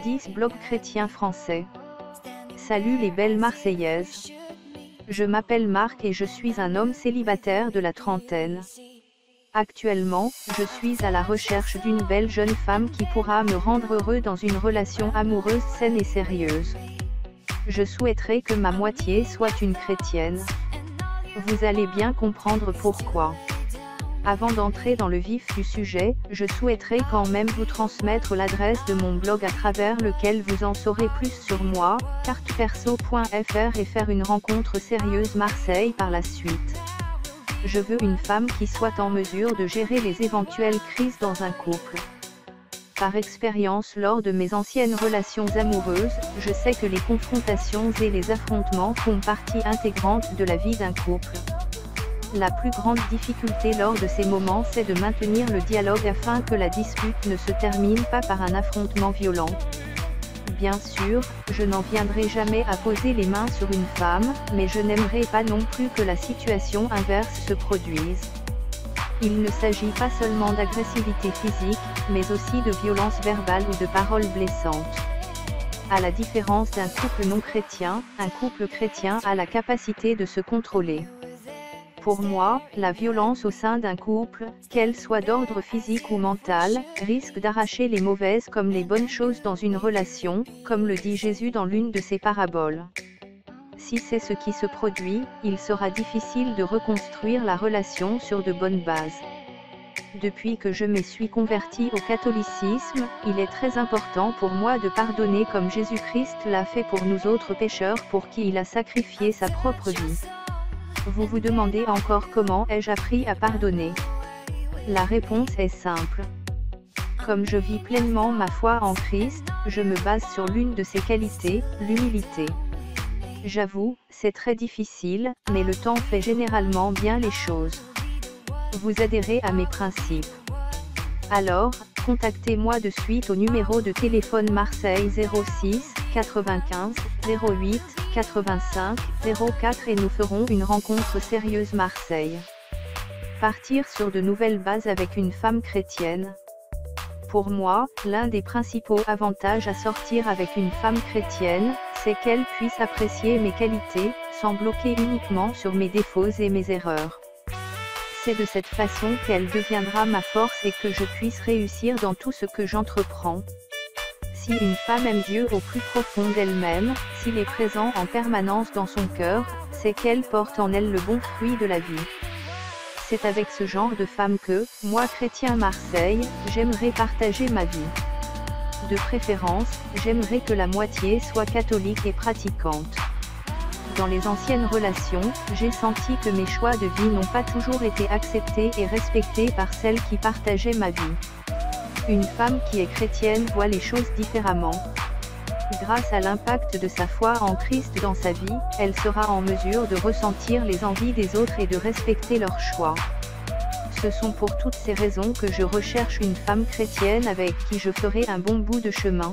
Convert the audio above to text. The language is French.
10 blogs chrétiens français. Salut les belles Marseillaises. Je m'appelle Marc et je suis un homme célibataire de la trentaine. Actuellement, je suis à la recherche d'une belle jeune femme qui pourra me rendre heureux dans une relation amoureuse saine et sérieuse. Je souhaiterais que ma moitié soit une chrétienne. Vous allez bien comprendre pourquoi. Avant d'entrer dans le vif du sujet, je souhaiterais quand même vous transmettre l'adresse de mon blog à travers lequel vous en saurez plus sur moi, carteperso.fr, et faire une rencontre sérieuse Marseille par la suite. Je veux une femme qui soit en mesure de gérer les éventuelles crises dans un couple. Par expérience lors de mes anciennes relations amoureuses, je sais que les confrontations et les affrontements font partie intégrante de la vie d'un couple. La plus grande difficulté lors de ces moments, c'est de maintenir le dialogue afin que la dispute ne se termine pas par un affrontement violent. Bien sûr, je n'en viendrai jamais à poser les mains sur une femme, mais je n'aimerais pas non plus que la situation inverse se produise. Il ne s'agit pas seulement d'agressivité physique, mais aussi de violence verbale ou de paroles blessantes. À la différence d'un couple non chrétien, un couple chrétien a la capacité de se contrôler. Pour moi, la violence au sein d'un couple, qu'elle soit d'ordre physique ou mental, risque d'arracher les mauvaises comme les bonnes choses dans une relation, comme le dit Jésus dans l'une de ses paraboles. Si c'est ce qui se produit, il sera difficile de reconstruire la relation sur de bonnes bases. Depuis que je me suis converti au catholicisme, il est très important pour moi de pardonner comme Jésus-Christ l'a fait pour nous autres pécheurs pour qui il a sacrifié sa propre vie. Vous vous demandez encore comment ai-je appris à pardonner? La réponse est simple. Comme je vis pleinement ma foi en Christ, je me base sur l'une de ses qualités, l'humilité. J'avoue, c'est très difficile, mais le temps fait généralement bien les choses. Vous adhérez à mes principes. Alors, contactez-moi de suite au numéro de téléphone Marseille 06 95 08 85 04 et nous ferons une rencontre sérieuse Marseille. Partir sur de nouvelles bases avec une femme chrétienne. Pour moi, l'un des principaux avantages à sortir avec une femme chrétienne, c'est qu'elle puisse apprécier mes qualités, sans bloquer uniquement sur mes défauts et mes erreurs. C'est de cette façon qu'elle deviendra ma force et que je puisse réussir dans tout ce que j'entreprends. Si une femme aime Dieu au plus profond d'elle-même, s'il est présent en permanence dans son cœur, c'est qu'elle porte en elle le bon fruit de la vie. C'est avec ce genre de femme que, moi chrétien Marseille, j'aimerais partager ma vie. De préférence, j'aimerais que la moitié soit catholique et pratiquante. Dans les anciennes relations, j'ai senti que mes choix de vie n'ont pas toujours été acceptés et respectés par celle qui partageait ma vie. Une femme qui est chrétienne voit les choses différemment. Grâce à l'impact de sa foi en Christ dans sa vie, elle sera en mesure de ressentir les envies des autres et de respecter leurs choix. Ce sont pour toutes ces raisons que je recherche une femme chrétienne avec qui je ferai un bon bout de chemin.